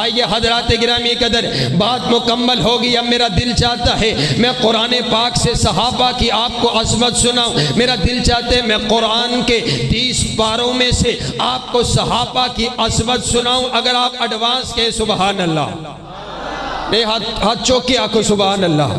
آئیے حضرات گرامی قدر، بات مکمل ہوگی۔ اب میرا دل چاہتا ہے میں قرآن پاک سے صحابہ کی آپ کو عظمت سناؤں۔ میرا دل چاہتا ہے میں قرآن کے 30 پاروں میں سے آپ کو صحابہ کی عظمت سناؤں۔ اگر آپ ایڈوانس کہیں سبحان اللہ، نہیں ہاتھ چوک کے آنکھوں سبحان اللہ،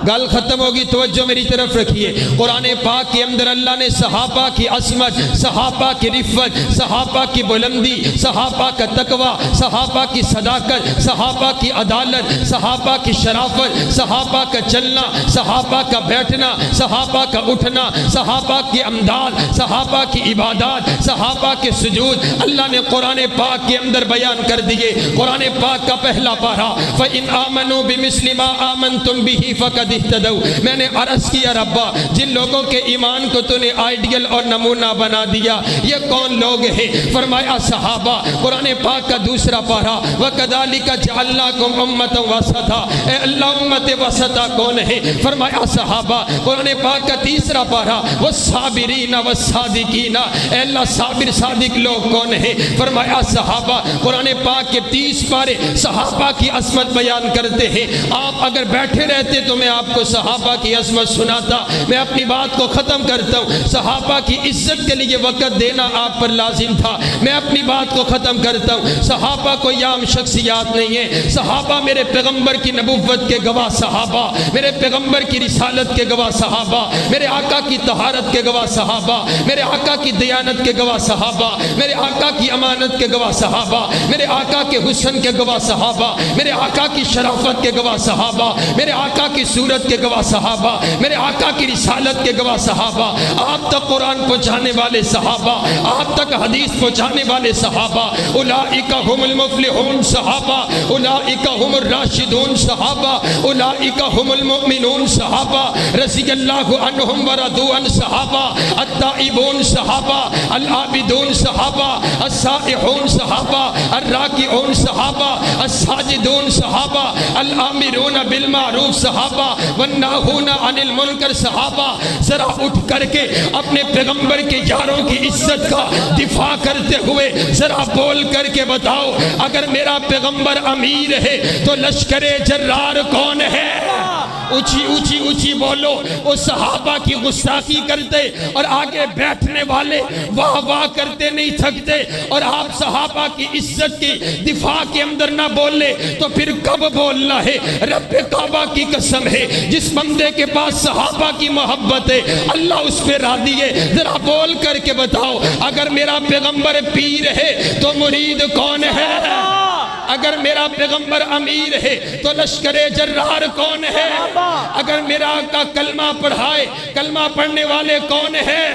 گل ختم ہوگی، توجہ میری طرف رکھیے۔ قرآن پاک کے اندر اللہ نے صحابہ کی عظمت، صحابہ کی رفت، صحابہ کی بلندی، صحابہ کا تقوی، صحابہ کی صداقت، صحابہ کی عدالت، صحابہ کی شرافت، صحابہ کا چلنا، صحابہ کا بیٹھنا، صحابہ کا اٹھنا، صحابہ کی امداد، صحابہ کی عبادات، صحابہ کے سجود اللہ نے قرآن پاک کے اندر بیان کر دیے۔ قرآن پاک کا پہلا پارہ فَإِنْ آمَنُوا بِمِثْلِ مَا آمَنْتُمْ بِهِ فَقَدِ اهْتَدَوْا۔ میں نے عرض کیا ربا جن لوگوں کے ایمان کو تو نے آئیڈیل اور نمونہ بنا دیا یہ کون لوگ ہیں؟ فرمایا صحابہ۔ قرآن پاک کا دوسرا پارہ وَكَذَلِكَ جَعَلْنَاكُمْ أُمَّةً وَسَطًا، اے اللہ امت وسطہ کون ہے؟ فرمایا صحابہ۔ قرآن پاک کا تیسرا پارہ وَالصَّابِرِينَ وَالصَّادِقِينَ، اے اللہ صابر صادق لوگ کون ہیں؟ فرمایا صحابہ۔ قرآن پاک کے 30 پارے صحابہ کی عظمت بیان کرتے ہیں۔ آپ اگر بیٹھے رہتے تو میں آپ کو صحابہ کی عظمت سناتا۔ میں اپنی بات کو ختم کرتا ہوں۔ صحابہ کی عزت کے لیے وقت دینا آپ پر لازم تھا۔ میں اپنی بات کو ختم کرتا ہوں۔ صحابہ کوئی عام شخصیات نہیں ہے، صحابہ میرے پیغمبر کی نبوت کے گواہ صحابہ، میرے پیغمبر کی رسالت کے گواہ صحابہ، میرے آقا کی طہارت کے گواہ صحابہ، میرے آقا کی دیانت کے گواہ صحابہ، میرے آقا کی امانت کے گواہ صحابہ، میرے آقا کے حسن کے گواہ صحابہ، میرے آقا کی شرافت کے گواہ صحابہ، میرے آقا کی صورت کے گواہ صحابہ، میرے آقا کی رسالت کے گواہ صحابہ، آپ تک قرآن پہنچانے والے صحابہ، آپ تک حدیث پہنچانے والے صحابہ، اولئک هم المفلحون صحابہ، اولئک هم الراشدون صحابہ، اولئک هم المؤمنون صحابہ، رضی اللہ عنہم ورضوا عنہ صحابہ، التائبون صحابہ، العابدون صحابہ، السائحون صحابہ، الراکعون صحابہ، الساجدون صحابہ، الآمرون بالمعروف صحابہ، والناہون عن المنکر صحابہ۔ ذرا اٹھ کر کے اپنے پیغمبر کے یاروں کی عزت کا دفاع کرتے ہوئے ذرا بول کر کے بتاؤ اگر میرا پیغمبر امیر ہے تو لشکر جرار کون ہے؟ اونچی اونچی اونچی بولو۔ وہ صحابہ کی گستاخی کرتے اور آگے بیٹھنے والے واہ واہ کرتے نہیں تھکتے، اور آپ صحابہ کی عزت کی دفاع کے اندر نہ بولے تو پھر کب بولنا ہے؟ رب کعبہ کی قسم ہے جس بندے کے پاس صحابہ کی محبت ہے اللہ اس پہ راضی ہے۔ ذرا بول کر کے بتاؤ اگر میرا پیغمبر پیر ہے تو مرید کون ہے؟ اگر میرا پیغمبر امیر ہے تو لشکر جرار کون ہے؟ اگر میرا آقا کلمہ پڑھائے کلمہ پڑھنے والے کون ہیں؟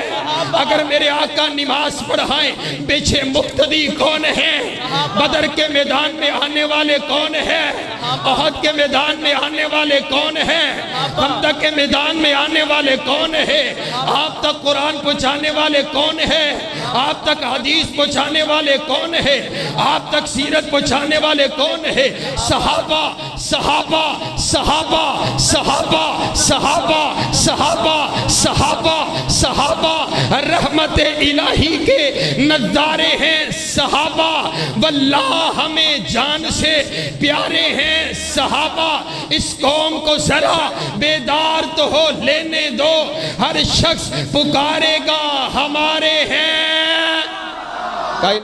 اگر میرے آقا نماز پڑھائیں پیچھے مقتدی کون ہیں؟ بدر کے میدان میں آنے والے کون ہیں؟ احد کے میدان میں آنے والے کون ہیں؟ خندق کے میدان میں آنے والے کون ہیں؟ آپ تک قرآن پہنچانے والے کون ہیں؟ آپ تک حدیث پہنچانے والے کون ہیں؟ آپ تک سیرت پہنچانے والے کون ہیں؟ صحابہ صحابہ صحابہ صحابہ صحابہ صحابہ صحابہ صحابہ رحمت الہی کے نظارے ہیں صحابہ، واللہ ہمیں جان سے پیارے ہیں صحابہ۔ اس قوم کو ذرا بیدار تو ہو لینے دو، ہر شخص پکارے گا ہمارے ہیں